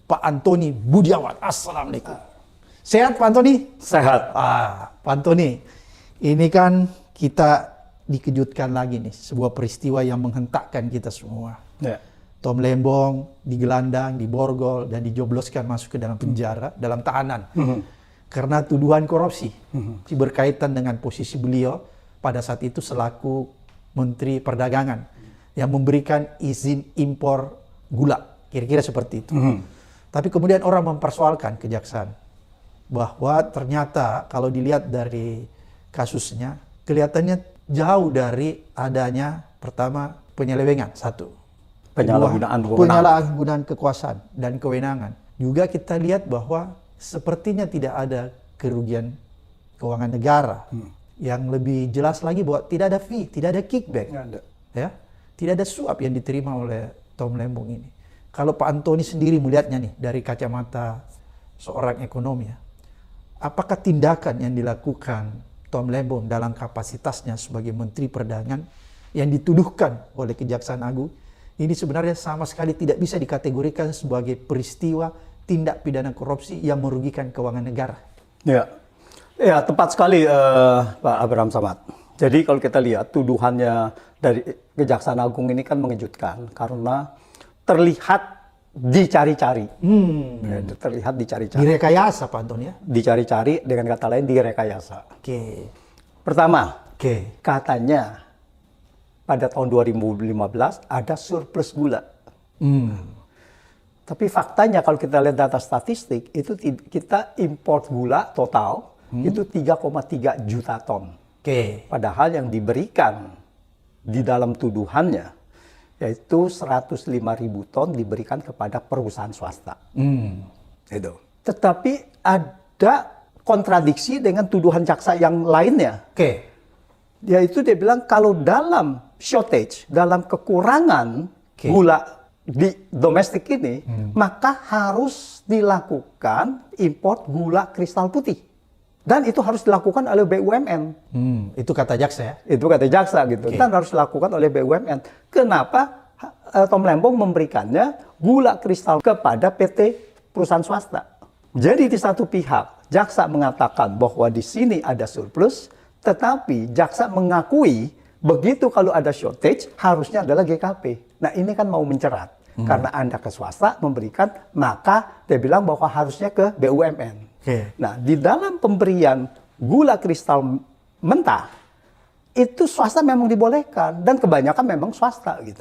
Pak Antoni Budiawan. Assalamualaikum. Sehat Pak Antoni? Sehat. Pak Antoni, ini kan kita dikejutkan lagi nih, sebuah peristiwa yang menghentakkan kita semua. Ya. Tom Lembong digelandang, diborgol, dan dijobloskan masuk ke dalam penjara, dalam tahanan. Karena tuduhan korupsi. Berkaitan dengan posisi beliau pada saat itu selaku Menteri Perdagangan yang memberikan izin impor gula. Kira-kira seperti itu. Tapi kemudian orang mempersoalkan kejaksaan. Bahwa ternyata kalau dilihat dari kasusnya, kelihatannya jauh dari adanya pertama penyelewengan, satu. Penyalahgunaan kekuasaan dan kewenangan. Juga kita lihat bahwa sepertinya tidak ada kerugian keuangan negara. Yang lebih jelas lagi bahwa tidak ada fee, tidak ada kickback. Ya, tidak ada suap yang diterima oleh Tom Lembong ini. Kalau Pak Antoni sendiri melihatnya nih dari kacamata seorang ekonom ya, apakah tindakan yang dilakukan Tom Lembong dalam kapasitasnya sebagai Menteri Perdagangan yang dituduhkan oleh Kejaksaan Agung ini sebenarnya sama sekali tidak bisa dikategorikan sebagai peristiwa tindak pidana korupsi yang merugikan keuangan negara? Ya, tepat sekali Pak Abraham Samad. Jadi kalau kita lihat tuduhannya dari Kejaksaan Agung ini kan mengejutkan karena terlihat dicari-cari. Terlihat dicari-cari. Direkayasa Pak Antoni ya? Dicari-cari, dengan kata lain direkayasa. Pertama, katanya pada tahun 2015 ada surplus gula. Tapi faktanya kalau kita lihat data statistik, itu kita import gula total itu 3,3 juta ton. Padahal yang diberikan di dalam tuduhannya yaitu 105.000 ton diberikan kepada perusahaan swasta. Itu. Tetapi ada kontradiksi dengan tuduhan jaksa yang lainnya. Yaitu dia bilang kalau dalam shortage, dalam kekurangan gula di domestik ini, maka harus dilakukan import gula kristal putih. Dan itu harus dilakukan oleh BUMN. Itu kata jaksa ya? Itu kata jaksa gitu. Dan harus dilakukan oleh BUMN. Kenapa Tom Lembong memberikannya gula kristal kepada PT perusahaan swasta? Jadi di satu pihak, jaksa mengatakan bahwa di sini ada surplus, tetapi jaksa mengakui begitu kalau ada shortage, harusnya adalah GKP. Nah ini kan mau mencerat. Karena Anda ke swasta memberikan, maka dia bilang bahwa harusnya ke BUMN. Nah, di dalam pemberian gula kristal mentah, itu swasta memang dibolehkan. Dan kebanyakan memang swasta gitu.